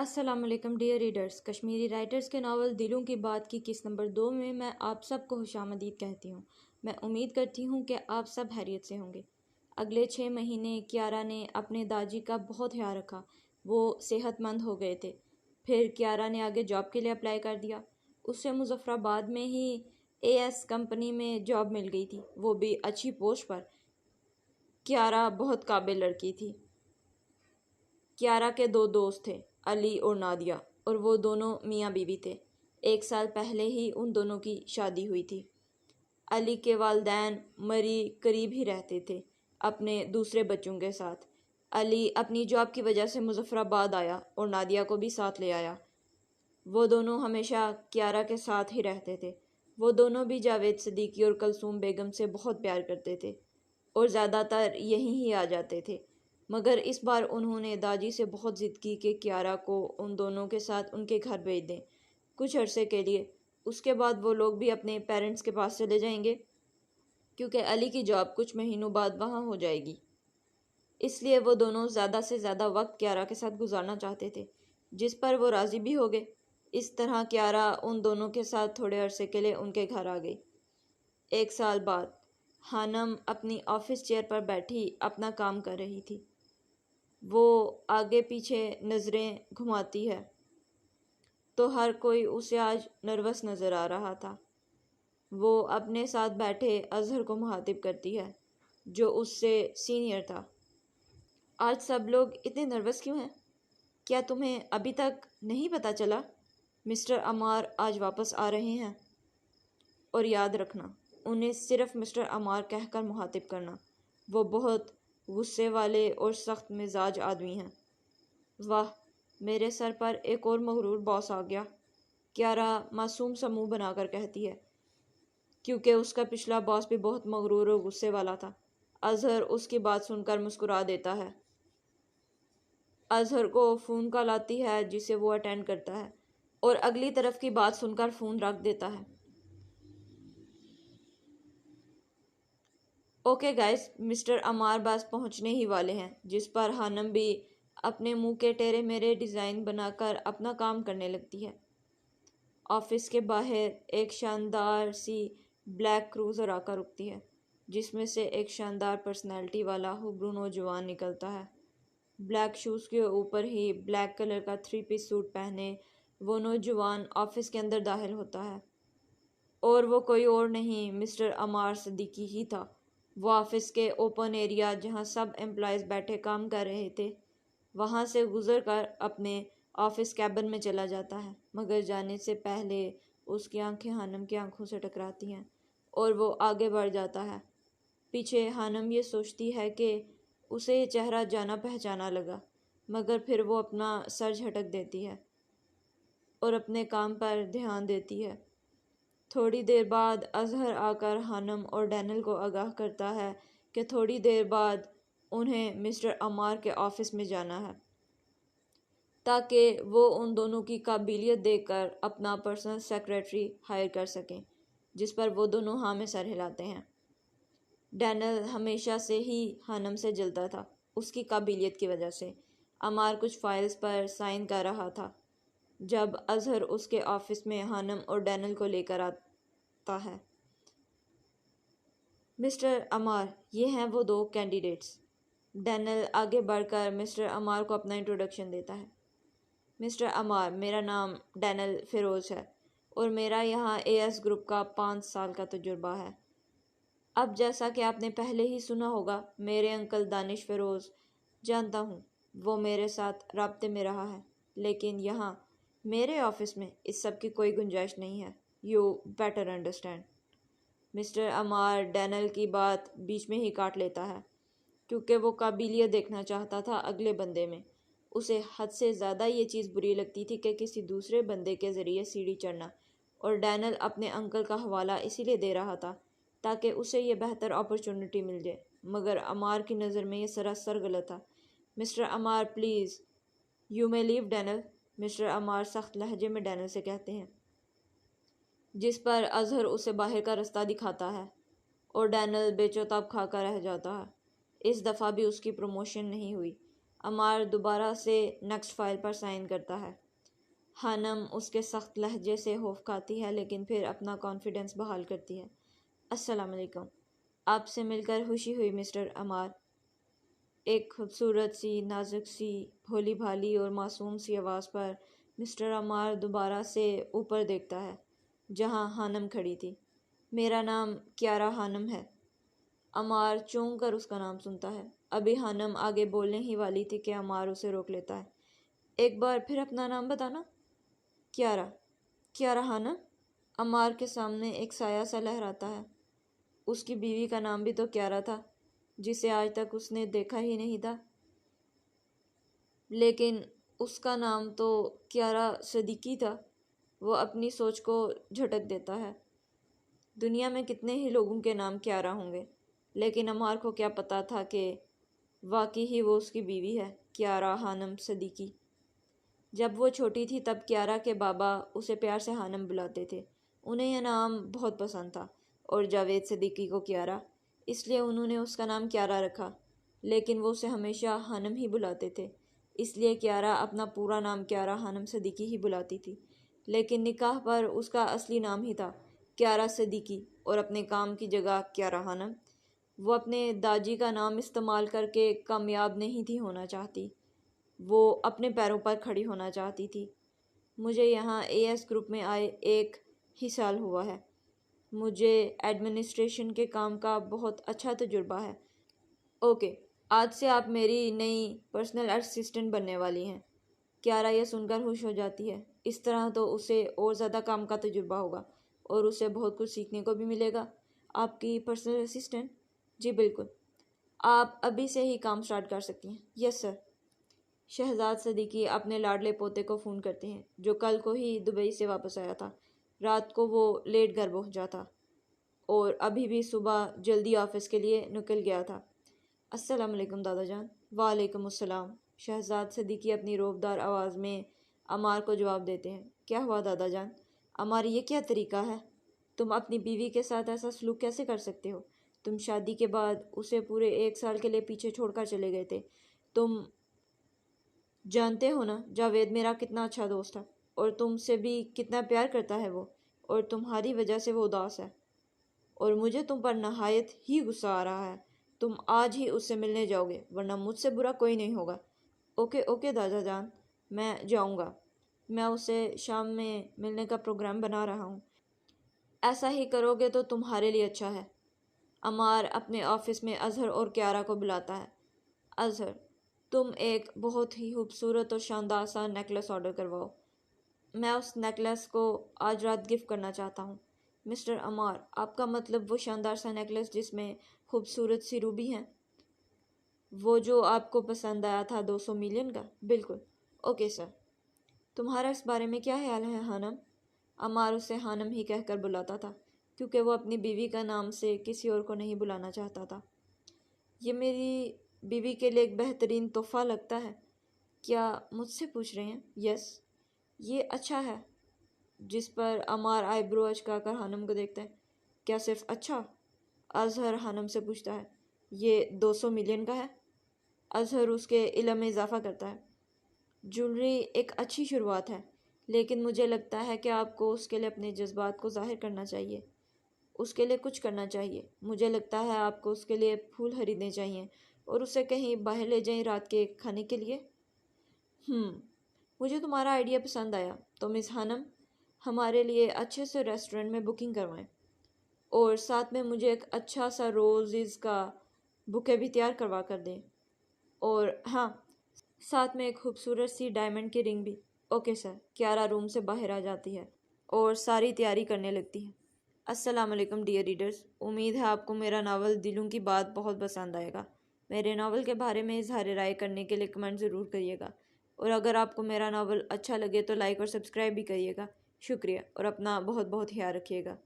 السلام علیکم dear readers, Kashmiri writers کے ناول دلوں کی بات کی قسط نمبر 2 میں آپ سب کو خوش آمدید کہتی ہوں۔ میں امید کرتی ہوں کہ آپ سب خیریت سے ہوں گے۔ اگلے 6 مہینے کیارا نے اپنے داجی کا بہت خیال رکھا۔ وہ صحت مند ہو گئے تھے۔ پھر کیارا نے آگے جاب کے لیے اپلائی کر دیا۔ اسے مظفر آباد میں ہی AS کمپنی میں جاب مل گئی تھی، وہ بھی اچھی پوسٹ پر۔ کیارا بہت قابل لڑکی تھی۔ کیارا کے 2 دوست تھے، علی اور نادیہ، اور وہ دونوں میاں بیوی تھے۔ 1 سال پہلے ہی ان دونوں کی شادی ہوئی تھی۔ علی کے والدین مری قریب ہی رہتے تھے اپنے دوسرے بچوں کے ساتھ۔ علی اپنی جاب کی وجہ سے مظفر آباد آیا اور نادیہ کو بھی ساتھ لے آیا۔ وہ دونوں ہمیشہ کیارا کے ساتھ ہی رہتے تھے۔ وہ دونوں بھی جاوید صدیقی اور کلثوم بیگم سے بہت پیار کرتے تھے اور زیادہ تر یہیں ہی آ جاتے تھے، مگر اس بار انہوں نے داجی سے بہت ضد کی کہ کیارا کو ان دونوں کے ساتھ ان کے گھر بھیج دیں کچھ عرصے کے لیے۔ اس کے بعد وہ لوگ بھی اپنے پیرنٹس کے پاس چلے جائیں گے، کیونکہ علی کی جاب کچھ مہینوں بعد وہاں ہو جائے گی۔ اس لیے وہ دونوں زیادہ سے زیادہ وقت کیارا کے ساتھ گزارنا چاہتے تھے، جس پر وہ راضی بھی ہو گئے۔ اس طرح کیارا ان دونوں کے ساتھ تھوڑے عرصے کے لیے ان کے گھر آ گئی۔ 1 سال بعد خانم اپنی آفس چیئر پر بیٹھی اپنا کام کر رہی تھی۔ وہ آگے پیچھے نظریں گھماتی ہے تو ہر کوئی اسے آج نروس نظر آ رہا تھا۔ وہ اپنے ساتھ بیٹھے اظہر کو مخاطب کرتی ہے، جو اس سے سینئر تھا۔ آج سب لوگ اتنے نروس کیوں ہیں؟ کیا تمہیں ابھی تک نہیں پتہ چلا؟ مسٹر عمار آج واپس آ رہے ہیں، اور یاد رکھنا انہیں صرف مسٹر عمار کہہ کر مخاطب کرنا۔ وہ بہت غصے والے اور سخت مزاج آدمی ہیں۔ واہ، میرے سر پر ایک اور مغرور باس آ گیا، کیارا معصوم سا منہ بنا کر کہتی ہے، کیونکہ اس کا پچھلا باس بھی بہت مغرور اور غصے والا تھا۔ اظہر اس کی بات سن کر مسکرا دیتا ہے۔ اظہر کو فون کال آتی ہے جسے وہ اٹینڈ کرتا ہے اور اگلی طرف کی بات سن کر فون رکھ دیتا ہے۔ اوکے گائز، مسٹر عمار بس پہنچنے ہی والے ہیں، جس پر خانم بھی اپنے منہ کے ٹیرے میرے ڈیزائن بنا کر اپنا کام کرنے لگتی ہے۔ آفس کے باہر ایک شاندار سی بلیک کروزر آ کر رکتی ہے، جس میں سے ایک شاندار پرسنالٹی والا ہبرو نوجوان نکلتا ہے۔ بلیک شوز کے اوپر ہی بلیک کلر کا 3 پیس سوٹ پہنے وہ نوجوان آفس کے اندر داخل ہوتا ہے، اور وہ کوئی اور نہیں مسٹر عمار صدیقی ہی تھا۔ وہ آفس کے اوپن ایریا جہاں سب امپلائیز بیٹھے کام کر رہے تھے، وہاں سے گزر کر اپنے آفس کیبن میں چلا جاتا ہے، مگر جانے سے پہلے اس کی آنکھیں خانم کی آنکھوں سے ٹکراتی ہیں اور وہ آگے بڑھ جاتا ہے۔ پیچھے خانم یہ سوچتی ہے کہ اسے یہ چہرہ جانا پہچانا لگا، مگر پھر وہ اپنا سر جھٹک دیتی ہے اور اپنے کام پر دھیان دیتی ہے۔ تھوڑی دیر بعد اظہر آ کر خانم اور ڈینل کو آگاہ کرتا ہے کہ تھوڑی دیر بعد انہیں مسٹر عمار کے آفس میں جانا ہے، تاکہ وہ ان دونوں کی قابلیت دیکھ کر اپنا پرسنل سیکریٹری ہائر کر سکیں، جس پر وہ دونوں ہاں میں سر ہلاتے ہیں۔ ڈینل ہمیشہ سے ہی خانم سے جلتا تھا، اس کی قابلیت کی وجہ سے۔ عمار کچھ فائلز پر سائن کر رہا تھا جب اظہر اس کے آفس میں خانم اور ڈینل کو لے کر آتا ہے۔ مسٹر عمار، یہ ہیں وہ 2 کینڈیڈیٹس۔ ڈینل آگے بڑھ کر مسٹر عمار کو اپنا انٹروڈکشن دیتا ہے۔ مسٹر عمار، میرا نام ڈینل فیروز ہے اور میرا یہاں AS گروپ کا 5 سال کا تجربہ ہے۔ اب جیسا کہ آپ نے پہلے ہی سنا ہوگا، میرے انکل دانش فیروز، جانتا ہوں وہ میرے ساتھ رابطے میں رہا ہے، لیکن یہاں میرے آفس میں اس سب کی کوئی گنجائش نہیں ہے۔ You better understand. Mister Ammar Daniel کی بات بیچ میں ہی کاٹ لیتا ہے، کیونکہ وہ قابلیت دیکھنا چاہتا تھا اگلے بندے میں۔ اسے حد سے زیادہ یہ چیز بری لگتی تھی کہ کسی دوسرے بندے کے ذریعے سیڑھی چڑھنا، اور ڈینل اپنے انکل کا حوالہ اسی لیے دے رہا تھا تاکہ اسے یہ بہتر اپرچونٹی مل جائے، مگر عمار کی نظر میں یہ سراسر غلط تھا۔ Mister Ammar please, you may leave Daniel, mister Ammar سخت لہجے میں ڈینل سے کہتے ہیں، جس پر اظہر اسے باہر کا رستہ دکھاتا ہے اور ڈینل بے چوتاب کھا کر رہ جاتا ہے۔ اس دفعہ بھی اس کی پروموشن نہیں ہوئی۔ عمار دوبارہ سے نیکسٹ فائل پر سائن کرتا ہے۔ خانم اس کے سخت لہجے سے خوف کھاتی ہے لیکن پھر اپنا کانفیڈنس بحال کرتی ہے۔ السلام علیکم، آپ سے مل کر خوشی ہوئی مسٹر عمار۔ ایک خوبصورت سی، نازک سی، بھولی بھالی اور معصوم سی آواز پر مسٹر عمار دوبارہ سے اوپر دیکھتا ہے جہاں خانم کھڑی تھی۔ میرا نام کیارا خانم ہے۔ عمار چونک کر اس کا نام سنتا ہے۔ ابھی خانم آگے بولنے ہی والی تھی کہ عمار اسے روک لیتا ہے۔ ایک بار پھر اپنا نام بتانا۔ کیارا خانم۔ عمار کے سامنے ایک سایہ سا لہراتا ہے۔ اس کی بیوی کا نام بھی تو کیارا تھا جسے آج تک اس نے دیکھا ہی نہیں تھا، لیکن اس کا نام تو کیارا صدیقی تھا۔ وہ اپنی سوچ کو جھٹک دیتا ہے۔ دنیا میں کتنے ہی لوگوں کے نام کیارا ہوں گے، لیکن عمار کو کیا پتا تھا کہ واقعی ہی وہ اس کی بیوی ہے، کیارا خانم صدیقی۔ جب وہ چھوٹی تھی تب کیارا کے بابا اسے پیار سے خانم بلاتے تھے۔ انہیں یہ نام بہت پسند تھا اور جاوید صدیقی کو کیارا، اس لیے انہوں نے اس کا نام کیارا رکھا، لیکن وہ اسے ہمیشہ خانم ہی بلاتے تھے، اس لیے کیارا اپنا پورا نام کیارا خانم صدیقی ہی بلاتی تھی۔ لیکن نکاح پر اس کا اصلی نام ہی تھا کیارا صدیقی اور اپنے کام کی جگہ کیارا خانم۔ وہ اپنے داجی کا نام استعمال کر کے کامیاب نہیں تھی ہونا چاہتی، وہ اپنے پیروں پر کھڑی ہونا چاہتی تھی۔ مجھے یہاں AS گروپ میں آئے 1 ہی سال ہوا ہے۔ مجھے ایڈمنسٹریشن کے کام کا بہت اچھا تجربہ ہے۔ اوکے، آج سے آپ میری نئی پرسنل اسسٹنٹ بننے والی ہیں۔ کیارا یہ سن کر خوش ہو جاتی ہے۔ اس طرح تو اسے اور زیادہ کام کا تجربہ ہوگا اور اسے بہت کچھ سیکھنے کو بھی ملے گا۔ آپ کی پرسنل اسسٹنٹ؟ جی بالکل، آپ ابھی سے ہی کام سٹارٹ کر سکتی ہیں۔ یس سر۔ شہزاد صدیقی اپنے لاڈلے پوتے کو فون کرتے ہیں جو کل کو ہی دبئی سے واپس آیا تھا۔ رات کو وہ لیٹ گھر پہنچا تھا اور ابھی بھی صبح جلدی آفس کے لیے نکل گیا تھا۔ السلام علیکم دادا جان۔ وعلیکم السلام۔ شہزاد صدیقی اپنی روبدار آواز میں عمار کو جواب دیتے ہیں۔ کیا ہوا دادا جان؟ عمار، یہ کیا طریقہ ہے؟ تم اپنی بیوی کے ساتھ ایسا سلوک کیسے کر سکتے ہو؟ تم شادی کے بعد اسے پورے 1 سال کے لیے پیچھے چھوڑ کر چلے گئے تھے۔ تم جانتے ہو نا جاوید میرا کتنا اچھا دوست ہے اور تم سے بھی کتنا پیار کرتا ہے وہ، اور تمہاری وجہ سے وہ اداس ہے اور مجھے تم پر نہایت ہی غصہ آ رہا ہے۔ تم آج ہی اس سے ملنے جاؤ گے ورنہ مجھ سے برا کوئی نہیں ہوگا۔ اوکے دادا جان، میں جاؤں گا۔ میں اسے شام میں ملنے کا پروگرام بنا رہا ہوں۔ ایسا ہی کرو گے تو تمہارے لیے اچھا ہے۔ عمار اپنے آفس میں اظہر اور کیارا کو بلاتا ہے۔ اظہر، تم ایک بہت ہی خوبصورت اور شاندار سا نیکلس آرڈر کرواؤ۔ میں اس نیکلس کو آج رات گفٹ کرنا چاہتا ہوں۔ مسٹر عمار، آپ کا مطلب وہ شاندار سا نیکلس جس میں خوبصورت سی روبی ہیں؟ وہ جو آپ کو پسند آیا تھا 200 ملین کا؟ بالکل۔ Okay sir. تمہارا اس بارے میں کیا خیال ہے خانم؟ عمار اسے خانم ہی کہہ کر بلاتا تھا کیونکہ وہ اپنی بیوی کا نام سے کسی اور کو نہیں بلانا چاہتا تھا۔ یہ میری بیوی کے لیے ایک بہترین تحفہ لگتا ہے۔ کیا مجھ سے پوچھ رہے ہیں؟ یس، یہ اچھا ہے۔ جس پر عمار آئی برو اچکا کر خانم کو دیکھتا ہے۔ کیا صرف اچھا؟ اظہر خانم سے پوچھتا ہے۔ یہ 200 ملین کا ہے؟ اظہر اس کے علم میں اضافہ کرتا ہے۔ جولری ایک اچھی شروعات ہے، لیکن مجھے لگتا ہے کہ آپ کو اس کے لیے اپنے جذبات کو ظاہر کرنا چاہیے، اس کے لیے کچھ کرنا چاہیے۔ مجھے لگتا ہے آپ کو اس کے لیے پھول خریدنے چاہیے اور اسے کہیں باہر لے جائیں رات کے کھانے کے لیے۔ مجھے تمہارا آئیڈیا پسند آیا۔ تو مس خانم، ہمارے لیے اچھے سے ریسٹورنٹ میں بکنگ کروائیں اور ساتھ میں مجھے ایک اچھا سا روزز کا بکے بھی تیار کروا کر دیں، اور ہاں، ساتھ میں ایک خوبصورت سی ڈائمنڈ کی رنگ بھی۔ Okay sir. کیارا روم سے باہر آ جاتی ہے اور ساری تیاری کرنے لگتی ہے۔ السلام علیکم ڈیئر ریڈرز، امید ہے آپ کو میرا ناول دلوں کی بات بہت پسند آئے گا۔ میرے ناول کے بارے میں اظہار رائے کرنے کے لیے کمنٹ ضرور کریے گا، اور اگر آپ کو میرا ناول اچھا لگے تو لائک اور سبسکرائب بھی کریے گا۔ شکریہ اور اپنا بہت بہت خیال رکھیے گا۔